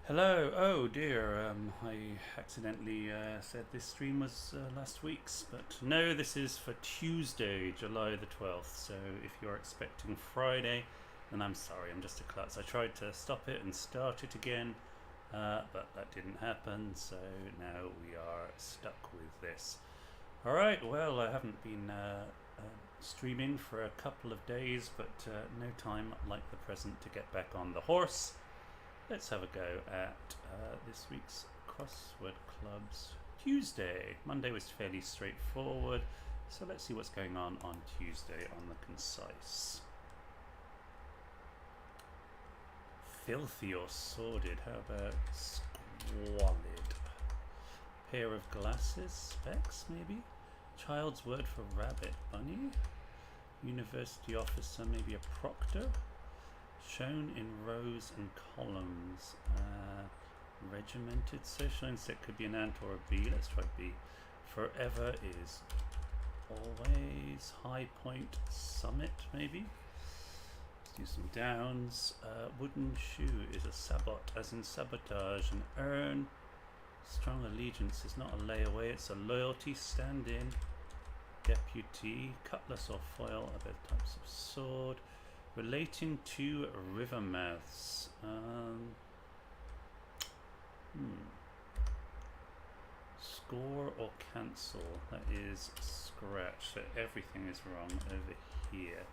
Hello. Oh dear. I accidentally said this stream was last week's, but no, this is for Tuesday, July the 12th. So if you're expecting Friday, then I'm sorry. I'm just a klutz. I tried to stop it and start it again, but that didn't happen. So now we are stuck with this. All right. Well, I haven't been streaming for a couple of days, but no time like the present to get back on the horse. Let's have a go at this week's Crossword Club's Tuesday. Monday was fairly straightforward, so let's see what's going on Tuesday on the concise. Filthy or sordid, how about squalid? Pair of glasses, specs maybe? Child's word for rabbit, bunny? University officer, maybe a proctor? Shown in rows and columns. Regimented social insect could be an ant or a bee. Let's try B. Forever is always. High point summit maybe. Let's do some downs. Wooden shoe is a sabot, as in sabotage. An urn. Strong allegiance is not a layaway, it's a loyalty stand-in. Deputy. Cutlass or foil are both types of sword. Relating to river mouths. Score or cancel. That is scratch. So everything is wrong over here.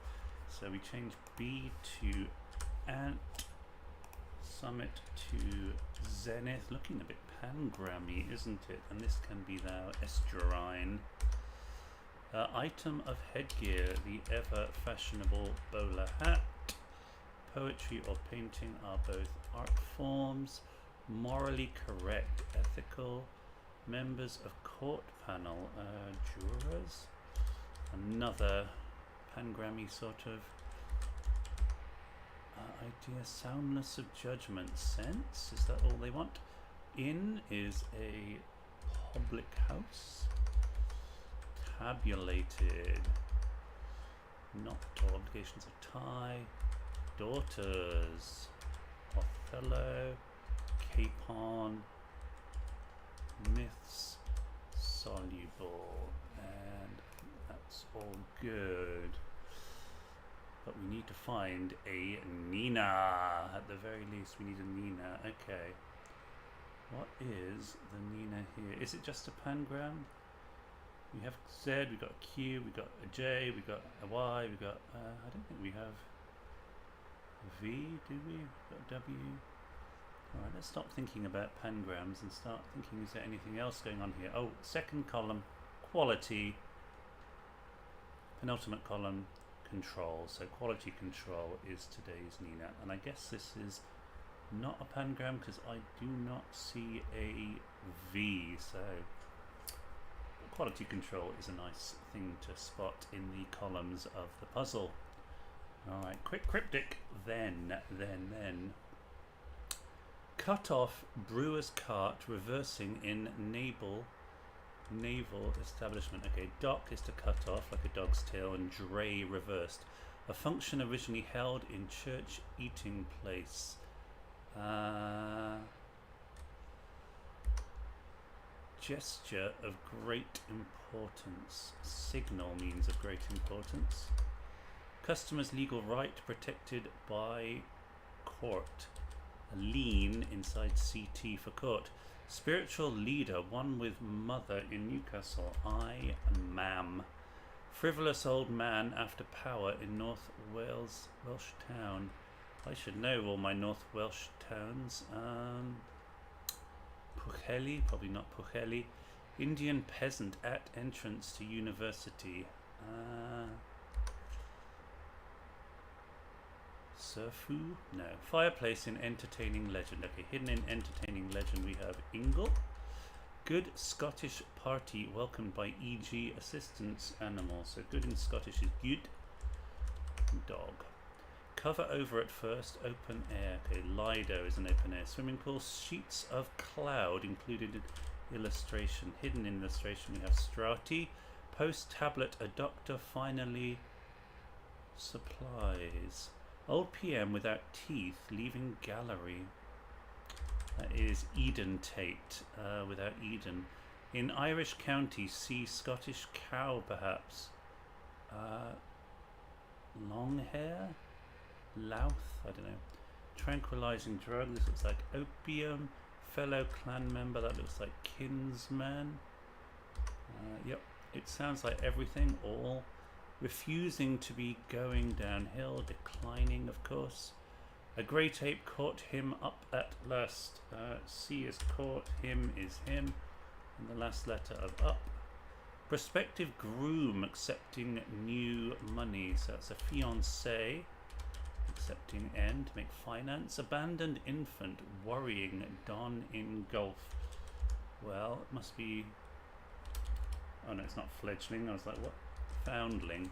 So we change B to ant. Summit to zenith. Looking a bit pangrammy, isn't it? And this can be thou estuarine. Item of headgear, the ever fashionable bowler hat. Poetry or painting are both art forms. Morally correct, ethical. Members of court panel, jurors. Another pangrammy sort of idea. Soundness of judgment, sense. Is that all they want? Inn is a public house. Tabulated. Not obligations of tie. Daughters. Othello. Capon. Myths. Soluble. And that's all good. But we need to find a Nina. At the very least, we need a Nina. Okay. What is the Nina here? Is it just a pangram? We have Z, we got a Q, we got a J, we got a Y, we got, I don't think we have V, do we? We've got W. Alright, let's stop thinking about pangrams and start thinking, is there anything else going on here? Oh, second column, quality. Penultimate column, control. So quality control is today's Nina. And I guess this is not a pangram because I do not see a V, so quality control is a nice thing to spot in the columns of the puzzle. Alright, quick cryptic. Then. Cut off brewer's cart reversing in naval establishment. Okay, dock is to cut off like a dog's tail, and dray reversed. A function originally held in church eating place. Gesture of great importance. Signal means of great importance. Customer's legal right protected by court. A lien inside CT for court. Spiritual leader, one with mother in Newcastle. I, ma'am. Frivolous old man after power in North Wales, Welsh town. I should know all my North Welsh towns. Pwllheli, probably not Pwllheli. Indian peasant at entrance to university. Surfu? No. Fireplace in entertaining legend. Okay, hidden in entertaining legend we have Ingle. Good Scottish party welcomed by E.G. assistance animal. So good in Scottish is good. Dog. Cover over at first, open air. Okay, Lido is an open air swimming pool. Sheets of cloud included in illustration. Hidden in illustration we have Strati. Post tablet, a doctor finally supplies. Old PM without teeth leaving gallery. That is Edentate, without Eden. In Irish County, see Scottish cow, perhaps. Long hair? Louth? I don't know. Tranquilizing drug. This looks like opium. Fellow clan member. That looks like kinsman. Yep. It sounds like everything. All. Refusing to be going downhill. Declining, of course. A great ape caught him up at last. C is caught. Him is him. And the last letter of up. Prospective groom accepting new money. So that's a fiancé. Accepting N to make finance. Abandoned infant worrying Don in Gulf. Well, it must be. Oh no, it's not fledgling. I was like, what? Foundling.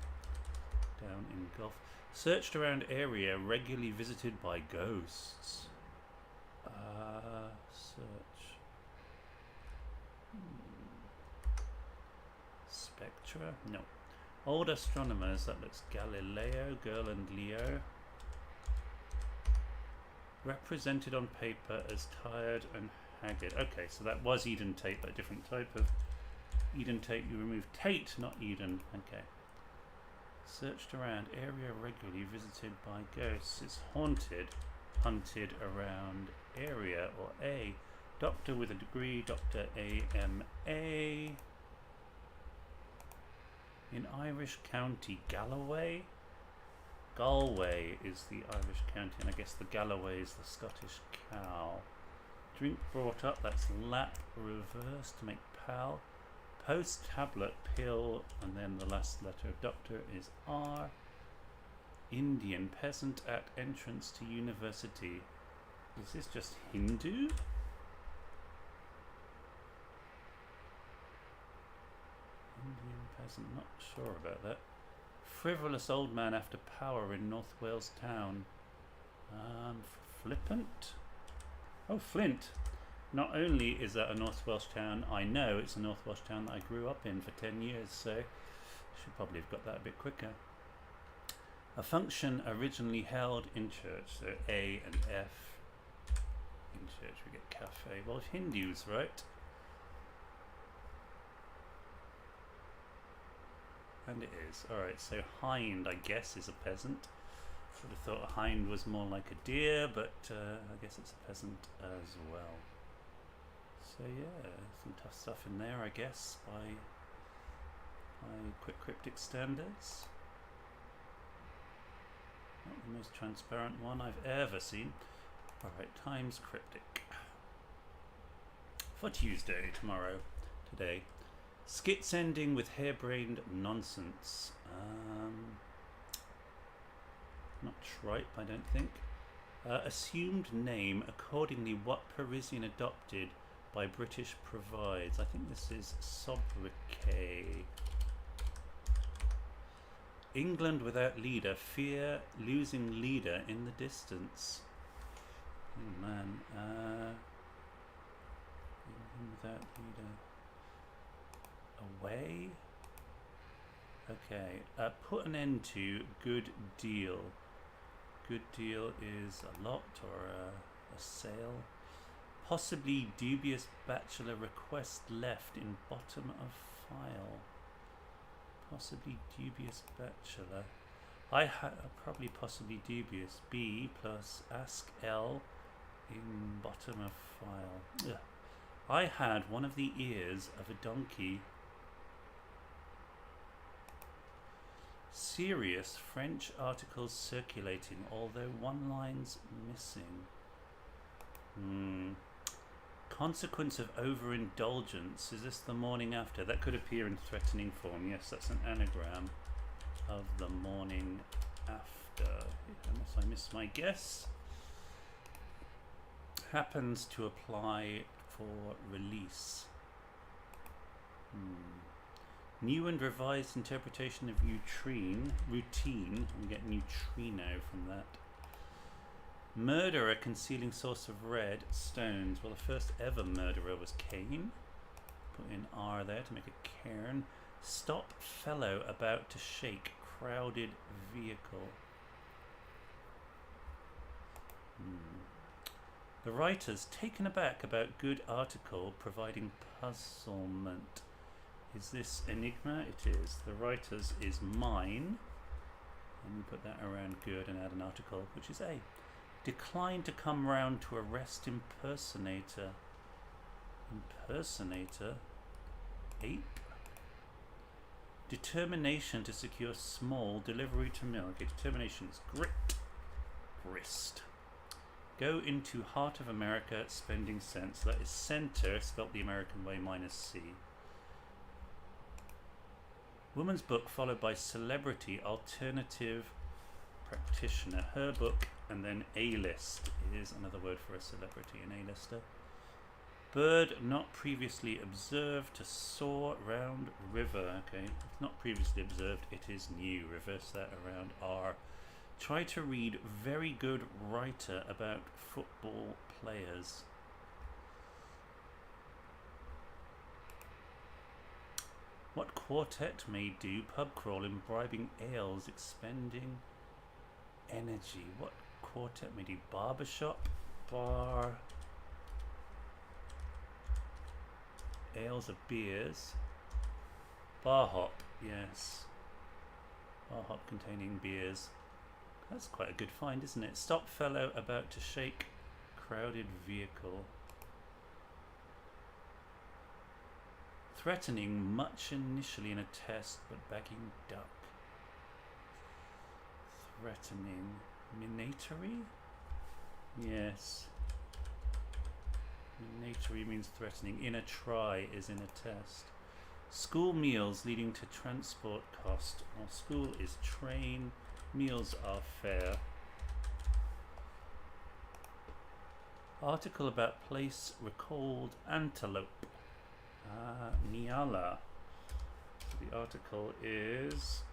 Down in Gulf. Searched around area regularly visited by ghosts. Search. Spectra? No. Old astronomers. That looks Galileo, girl and Leo. Represented on paper as tired and haggard. Okay, so that was Edentate, but a different type of Edentate. You remove Tate, not Eden. Okay. Searched around. Area regularly visited by ghosts. It's haunted. Hunted around area. Or A. Doctor with a degree. Dr. A.M.A. In Irish County. Galloway? Galway is the Irish county, and I guess the Galloway is the Scottish cow. Drink brought up, that's lap reverse to make pal. Post tablet pill, and then the last letter of doctor is R. Indian peasant at entrance to university. Is this just Hindu? Indian peasant, not sure about that. Frivolous old man after power in North Wales town. Flippant? Oh, Flint. Not only is that a North Welsh town, I know it's a North Welsh town that I grew up in for 10 years, so should probably have got that a bit quicker. A function originally held in church, so A and F. In church we get cafe. Well, Hindus, right? And it is. Alright, so hind, I guess, is a peasant. Would have thought a hind was more like a deer, but I guess it's a peasant as well. So yeah, some tough stuff in there, I guess, by quick cryptic standards. Not the most transparent one I've ever seen. Alright, times cryptic. For Tuesday, today. Skits ending with harebrained nonsense. Not tripe, I don't think. Assumed name, accordingly what Parisian adopted by British provides. I think this is sobriquet. England without leader, fear losing leader in the distance. Oh man. England without leader. Away? Okay. Put an end to good deal. Good deal is a lot or a sale. Possibly dubious bachelor request left in bottom of file. Possibly dubious bachelor. I had probably possibly dubious. B plus ask L in bottom of file. Ugh. I had one of the ears of a donkey. Serious French articles circulating, although one line's missing. Consequence of overindulgence. Is this the morning after? That could appear in threatening form. Yes, that's an anagram of the morning after. Unless I miss my guess. Happens to apply for release. New and revised interpretation of routine. We get neutrino from that. Murderer concealing source of red stones. Well, the first ever murderer was Cain. Put in R there to make a cairn. Stop fellow about to shake crowded vehicle. The writer's taken aback about good article providing puzzlement. Is this enigma? It is. The writer's is mine. And we put that around good and add an article, which is A. Declined to come round to arrest impersonator. Impersonator? Ape? Determination to secure small delivery to mill. Okay, determination is grit. Grist. Go into heart of America, spending cents. That is center, spelt the American way, minus C. Woman's book followed by celebrity alternative practitioner. Her book, and then A-list is another word for a celebrity, an A-lister. Bird not previously observed to soar round river. Okay, if not previously observed, it is new. Reverse that around R. Try to read very good writer about football players. What quartet may do pub crawl, imbibing ales, expending energy. What quartet may do? Barbershop, bar, ales of beers. Bar hop, yes. Bar hop containing beers. That's quite a good find, isn't it? Stop fellow about to shake crowded vehicle. Threatening much initially in a test, but begging duck. Threatening. Minatory? Yes. Minatory means threatening. In a try is in a test. School meals leading to transport cost. Well, school is train. Meals are fair. Article about place recalled antelope. Niala. So the article is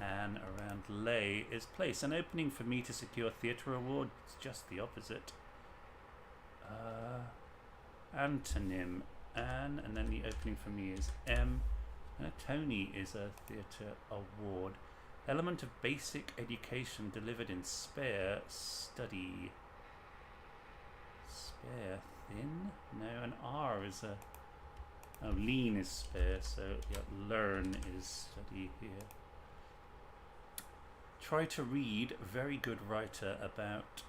and around lay is place. An opening for me to secure theatre award. It's just the opposite. Antonym an, and then the opening for me is M. Tony is a theatre award. Element of basic education delivered in spare study. Spare thin? No, an R is a... Oh, lean is spare, so yeah, learn is study here. Try to read very good writer about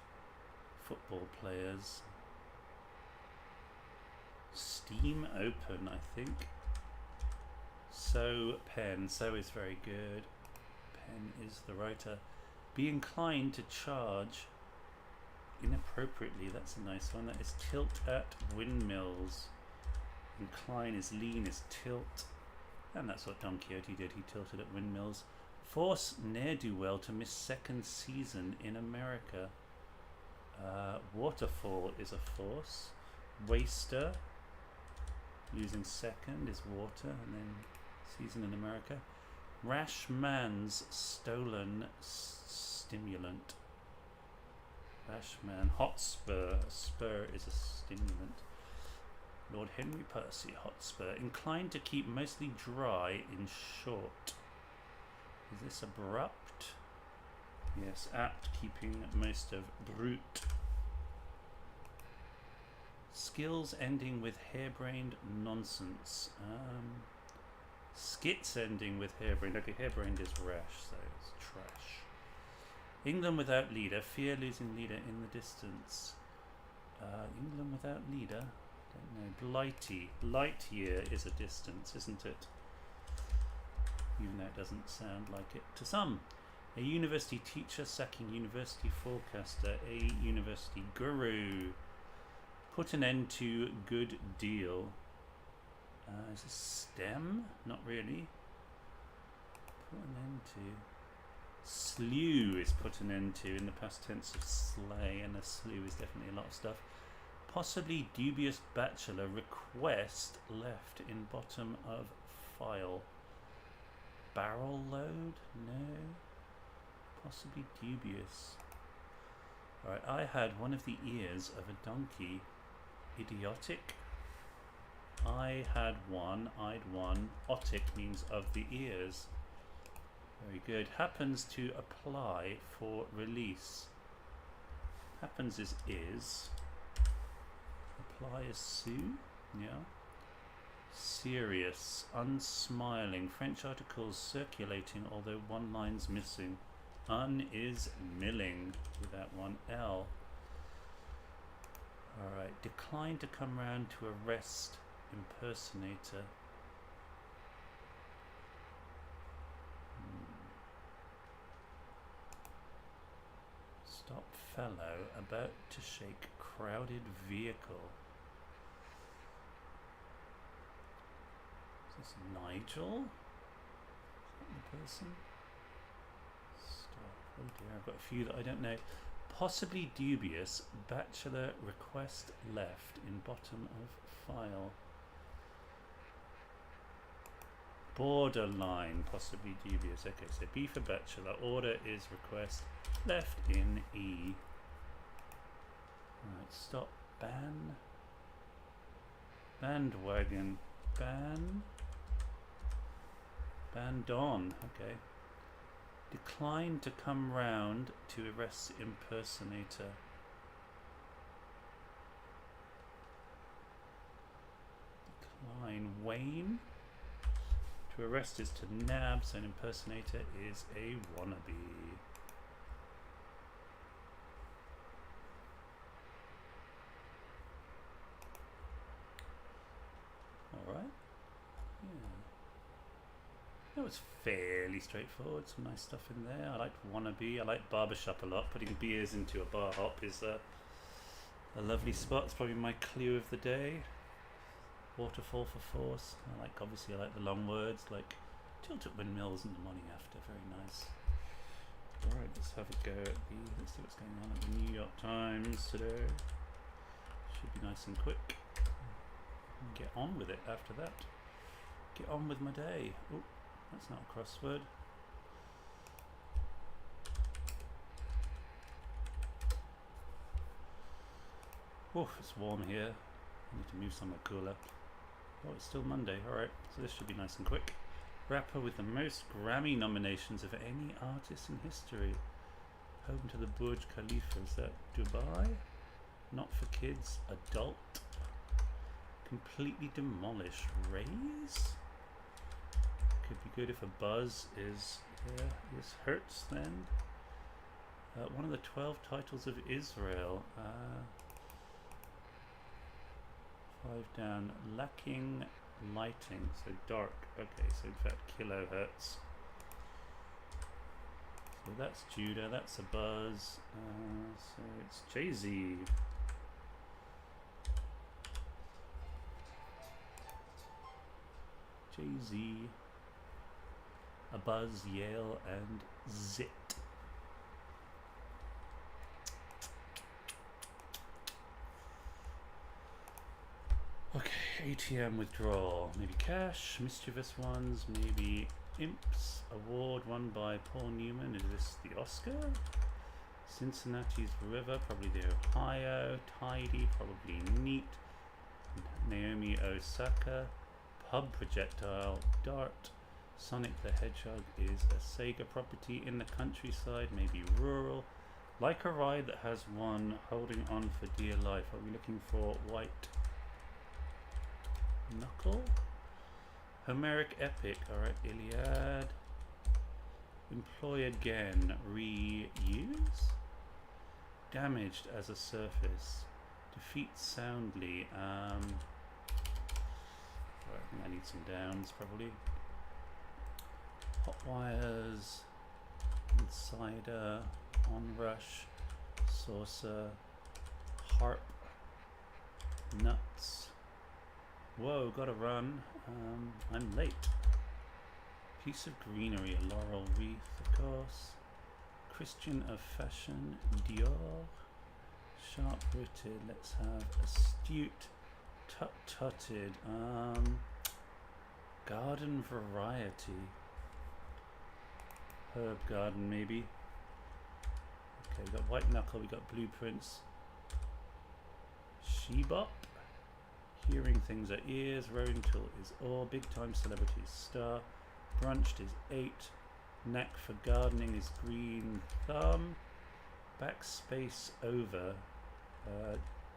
football players. Steam open, I think. So pen, so is very good. Pen is the writer. Be inclined to charge inappropriately. That's a nice one. That is tilt at windmills. Incline is lean is tilt. And that's what Don Quixote did. He tilted at windmills. Force ne'er-do-well to miss second season in America. Waterfall is a force. Waster. Losing second is water. And then season in America. Rash man's stolen stimulant. Rash man. Hotspur. A spur is a stimulant. Lord Henry Percy. Hotspur. Inclined to keep mostly dry in short. Is this abrupt? Yes, apt, keeping most of brute. Skills ending with harebrained nonsense. Skits ending with harebrained. Okay, harebrained is rash, so it's trash. England without leader. Fear losing leader in the distance. England without leader. Don't know. Blighty. Light year is a distance, isn't it? Even though it doesn't sound like it to some. A university teacher sacking university forecaster. A university guru. Put an end to good deal. Is this stem? Not really. Put an end to. Slew is put an end to in the past tense of slay, and a slew is definitely a lot of stuff. Possibly dubious bachelor request left in bottom of file. Barrel load? No. Possibly dubious. Alright, I had one of the ears of a donkey. Idiotic. I had one, I'd one. Otic means of the ears. Very good. Happens to apply for release. happens is apply a sue, yeah. Serious, unsmiling, French articles circulating, although one line's missing. Un is milling without one L. Alright, decline to come round to arrest impersonator. Stop fellow about to shake crowded vehicle. Is this Nigel? Is that the person? Stop. Oh dear, I've got a few that I don't know. Possibly dubious. Bachelor request left in bottom of file. Borderline. Possibly dubious. Okay, so B for bachelor. Order is request left in E. Alright, stop. Ban. Bandwagon. Ban. Bandon. Okay. Decline to come round to arrest impersonator. Decline. Wane. To arrest is to nab, so an impersonator is a wannabe. Alright. Yeah. That was fairly straightforward, some nice stuff in there. I liked wannabe, I liked barbershop a lot. Putting beers into a bar hop is a lovely spot. It's probably my clue of the day. Waterfall for force. Obviously I like the long words, like tilt at windmills in the morning after. Very nice. Alright, let's have a go at let's see what's going on at the New York Times today. Should be nice and quick. Get on with it after that. Get on with my day. Oh, that's not a crossword. Oh, it's warm here. I need to move somewhere cooler. Oh, it's still Monday. Alright, so this should be nice and quick. Rapper with the most Grammy nominations of any artist in history. Home to the Burj Khalifa. Is that Dubai? Not for kids. Adult. Completely demolished. Raise? Could be good if a buzz is... Yeah, this hurts then. One of the 12 titles of Israel. 5 down. Lacking lighting. So dark. Okay, so in fact kilohertz. So that's Judah. That's a buzz. So it's Jay-Z. Jay-Z. A buzz, Yale, and Zit. Okay, ATM withdrawal. Maybe cash, mischievous ones, maybe imps. Award won by Paul Newman. Is this the Oscar? Cincinnati's River, probably the Ohio. Tidy, probably Neat. Naomi Osaka. Pub projectile, Dart. Sonic the Hedgehog is a Sega property in the countryside, maybe rural. Like a ride that has one, holding on for dear life. Are we looking for white knuckle? Homeric epic, alright, Iliad. Employ again, reuse. Damaged as a surface. Defeat soundly. I think I need some downs probably. Hot wires, insider, onrush, saucer, harp, nuts. Whoa, gotta run. I'm late. Piece of greenery, a laurel wreath, of course. Christian of fashion, Dior. Sharp-witted, let's have astute. Tut-tutted. Garden variety. Herb garden, maybe. Okay, we got white knuckle, we got blueprints. Shebop. Hearing things are ears. Rowing tool is oar. Big time celebrities star. Brunched is 8. Knack for gardening is green thumb. backspace over,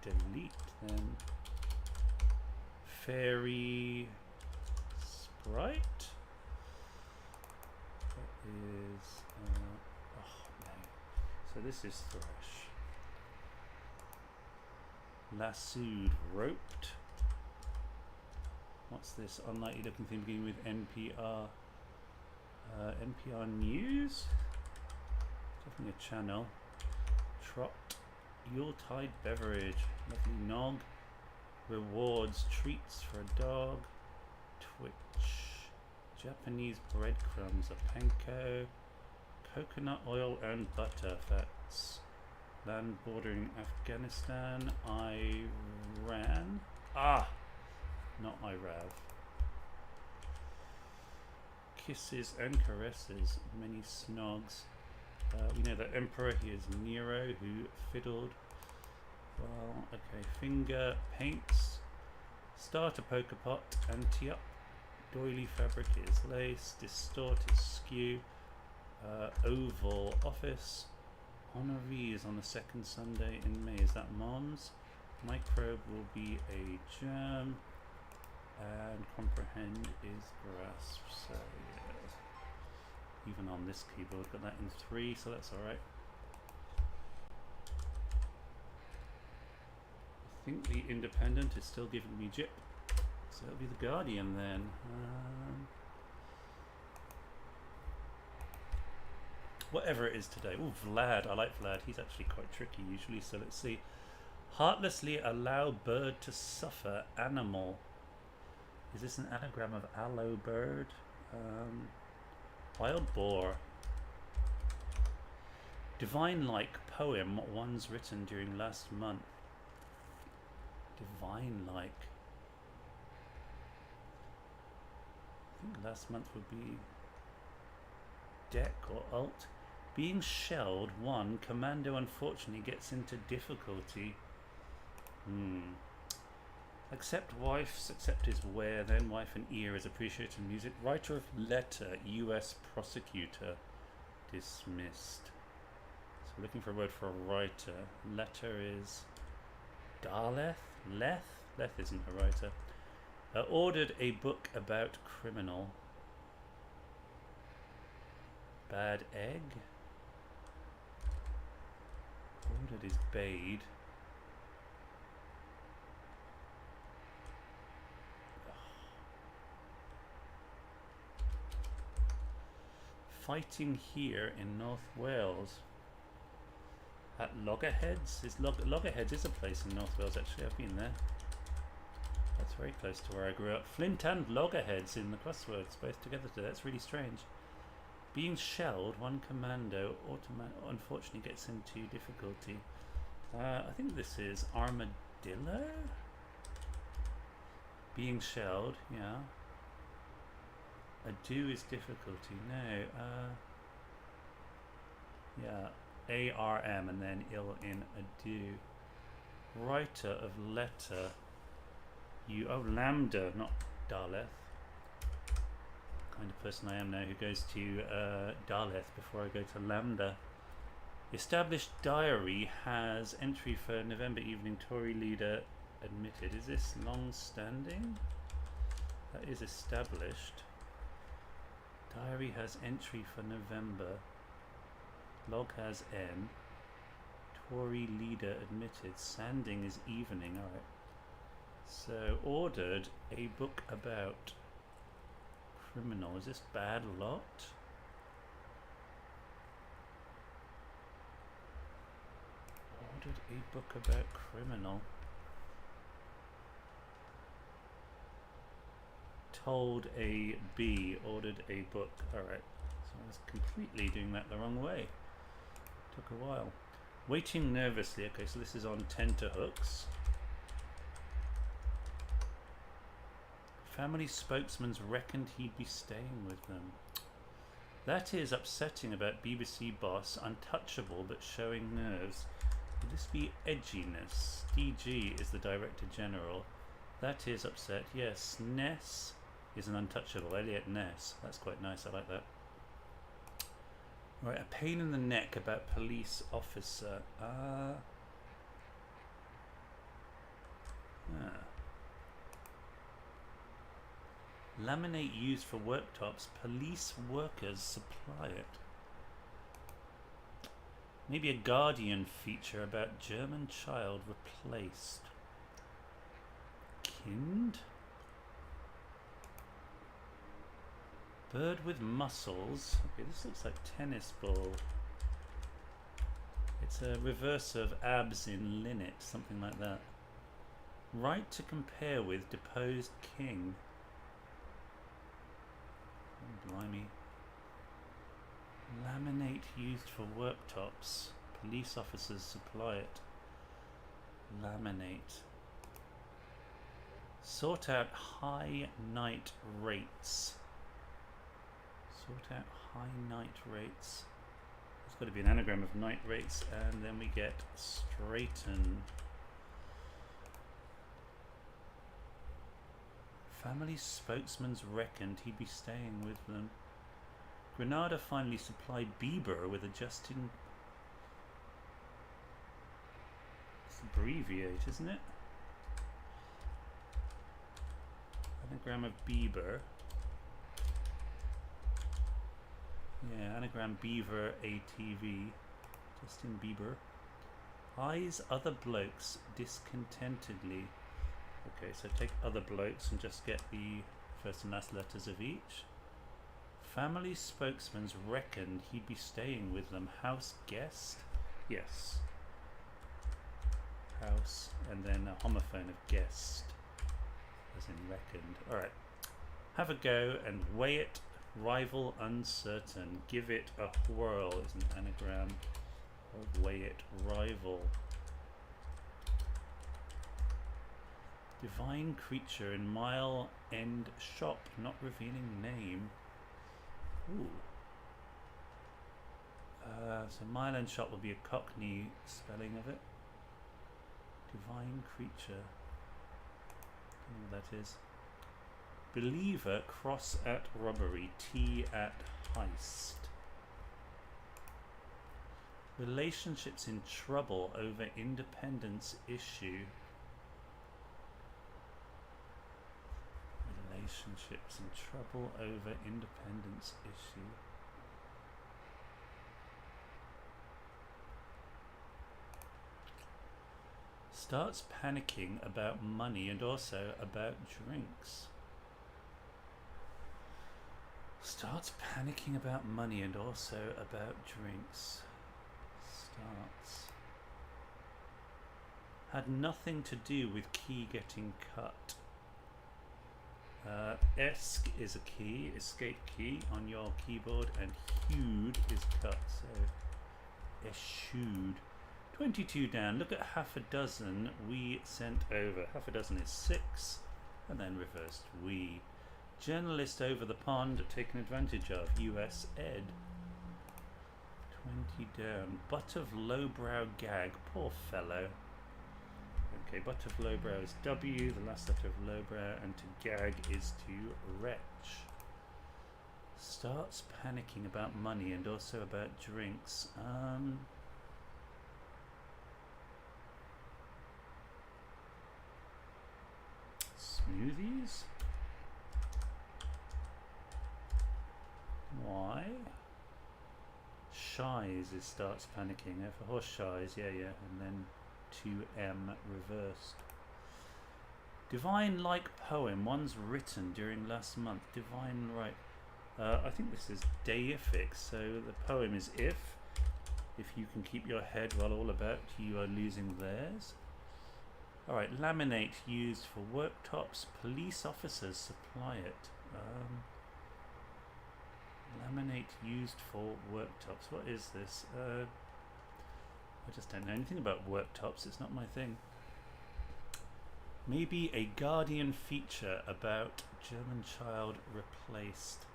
delete then. Fairy sprite. That is, oh no. So this is Thresh. Lassoed, roped. What's this unlikely looking thing beginning with NPR? NPR News? Definitely a channel. Trot. Yuletide beverage. Lovely nog. Rewards. Treats for a dog. Twitch. Japanese breadcrumbs. A panko. Coconut oil and butter fats. Land bordering Afghanistan. Iran. Ah! Not Irav. Kisses and caresses. Many snogs. We know that Emperor, he is Nero, who fiddled. Well, okay. Finger paints. Starter poker pot. Anti-up. Doily fabric is lace. Distort is skew. Oval office. Honorees on the second Sunday in May. Is that Mons? Microbe will be a germ. And comprehend is grasp. So yeah. Even on this keyboard, got that in 3, so that's alright. I think the Independent is still giving me jip. So it'll be the Guardian then. Whatever it is today. Oh, Vlad. I like Vlad. He's actually quite tricky usually. So let's see. Heartlessly allow bird to suffer. Animal. Is this an anagram of aloe bird? Wild boar. Divine-like poem. One's written during last month. Divine-like. I think last month would be deck or alt. Being shelled, 1. Commando unfortunately gets into difficulty. Accept wife's, accept is where, then wife and ear is appreciated music. Writer of letter, US prosecutor, dismissed. So we're looking for a word for a writer. Letter is Daleth? Leth? Leth isn't a writer. Ordered a book about criminal. Bad egg? Ordered is bade. Fighting here in North Wales. At Loggerheads? Loggerheads is a place in North Wales actually, I've been there. That's very close to where I grew up. Flint and Loggerheads in the Crosswords, both together today. That's really strange. Being shelled, 1 commando unfortunately gets into difficulty. I think this is armadillo? Being shelled, yeah. Ado is difficulty. No. Yeah. ARM and then ill in ado. Writer of letter. You. Oh, Lambda, not Daleth. Kind of person I am now who goes to Daleth before I go to Lambda. Established diary has entry for November evening. Tory leader admitted. Is this long-standing? That is established. Diary has entry for November. Log has N. Tory leader admitted. Sanding is evening. Alright. So ordered a book about criminal. Is this bad lot? Ordered a book about criminal. Told a B. Ordered a book. Alright. So I was completely doing that the wrong way. Took a while. Waiting nervously. Okay, so this is on tenterhooks. Family spokesman's reckoned he'd be staying with them. That is upsetting about BBC boss. Untouchable but showing nerves. Would this be edginess? DG is the Director General. That is upset. Yes, Ness is an untouchable. Elliot Ness. That's quite nice. I like that. Right, a pain in the neck about police officer. Laminate used for worktops. Police workers supply it. Maybe a Guardian feature about German child replaced. Kind? Bird with muscles. Okay, this looks like tennis ball. It's a reverse of abs in linnet, something like that. Right to compare with deposed king. Oh, blimey. Laminate used for worktops. Police officers supply it. Laminate. Sort out high night rates. Sort out high night rates. There's got to be an anagram of night rates, and then we get straighten. Family spokesman's reckoned he'd be staying with them. Granada finally supplied Bieber with adjusting. It's abbreviate, isn't it? Anagram of Bieber. Yeah, anagram Beaver ATV. Justin Bieber. Eyes other blokes discontentedly. Okay, so take other blokes and just get the first and last letters of each. Family spokesman's reckoned he'd be staying with them. House guest? Yes. House, and then a homophone of guest, as in reckoned. Alright. Have a go and weigh it. Rival uncertain. Give it a whirl is an anagram of weigh it. Rival. Divine creature in Mile End shop, not revealing name. Ooh. So Mile End shop will be a Cockney spelling of it. Divine creature. I don't know what that is. Believer cross at robbery. T at heist. Relationships in trouble over independence issue. Relationships in trouble over independence issue. Starts panicking about money and also about drinks. Starts panicking about money and also about drinks. Starts. Had nothing to do with key getting cut. Esc is a key, escape key on your keyboard, and hewed is cut, so eschewed. 22 down. Look at half a dozen we sent over. Half a dozen is 6, and then reversed we. Journalist over the pond taken advantage of. US Ed. 20 down. Butt of lowbrow gag. Poor fellow. Okay, butt of lowbrow is W, the last letter of lowbrow, and to gag is to retch. Starts panicking about money and also about drinks. Smoothies? Why? Shies is starts panicking. For horse shies, yeah, and then 2M reversed. Divine like poem, one's written during last month. Divine right. I think this is deific, so the poem is if you can keep your head while all about you are losing theirs. Alright, laminate used for worktops. Police officers supply it. Laminate used for worktops. What is this? I just don't know anything about worktops. It's not my thing. Maybe a Guardian feature about German child replaced.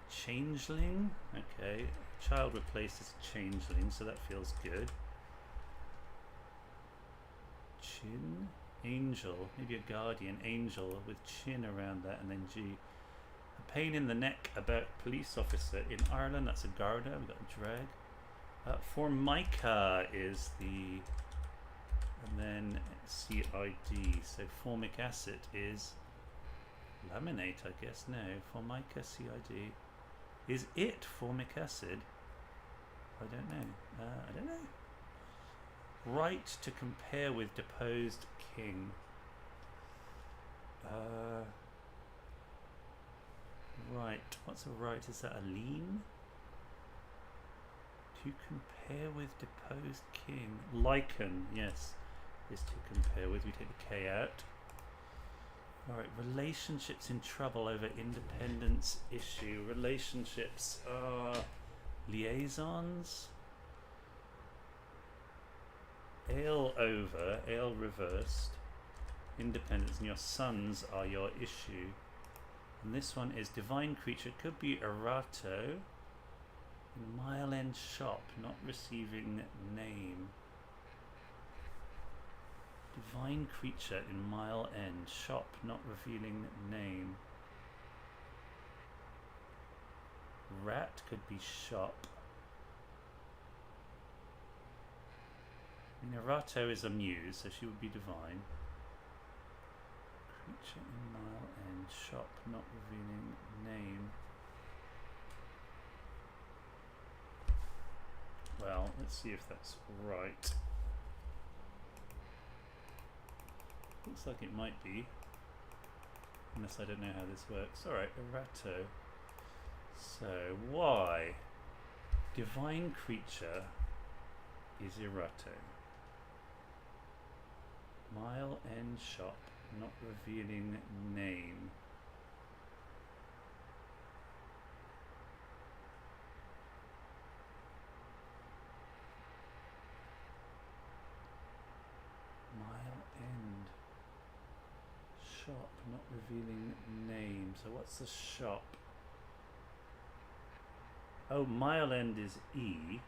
Changeling? Okay. Child replaced is changeling, so that feels good. Chin? Angel. Maybe a Guardian angel with chin around that and then G. A pain in the neck about police officer in Ireland. That's a Garda. We've got a drag. Formica is the... And then CID. So formic acid is... Laminate, I guess. No. Formica CID. Is it formic acid? I don't know. I don't know. Right to compare with deposed king. Right. What's a right? Is that a lien? To compare with deposed king. Lichen, yes. Is to compare with. We take the K out. Alright, relationships in trouble over independence issue. Relationships are liaisons. Ale over, ale reversed. Independence, and your sons are your issue. And this one is divine creature. It could be errato. Mile End shop, not receiving name. Divine creature in Mile End shop, not revealing name. Rat could be shop. Nerato is a muse, so she would be divine. Creature in Mile End shop, not revealing name. Well, let's see if that's right. Looks like it might be, unless I don't know how this works. Alright, errato. So, why? Divine creature is errato. Mile End shop, not revealing name. Mile End shop, not revealing name. So what's the shop? Oh, Mile End is E.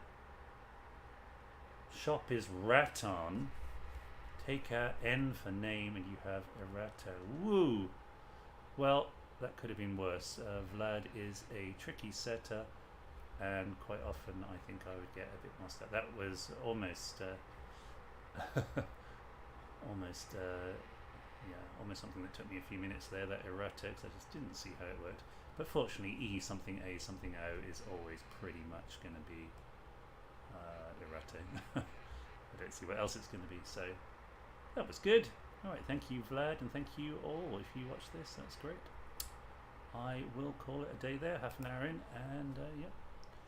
Shop is Raton. Take out N for name and you have errato. Woo! Well, that could have been worse. Vlad is a tricky setter, and quite often I think I would get a bit more stuff. That was almost almost something that took me a few minutes there, that errato, because I just didn't see how it worked. But fortunately, E something A something O is always pretty much going to be errato. I don't see what else it's going to be, so that was good. Alright, thank you Vlad, and thank you all. If you watch this, that's great. I will call it a day there, half an hour in, and yeah.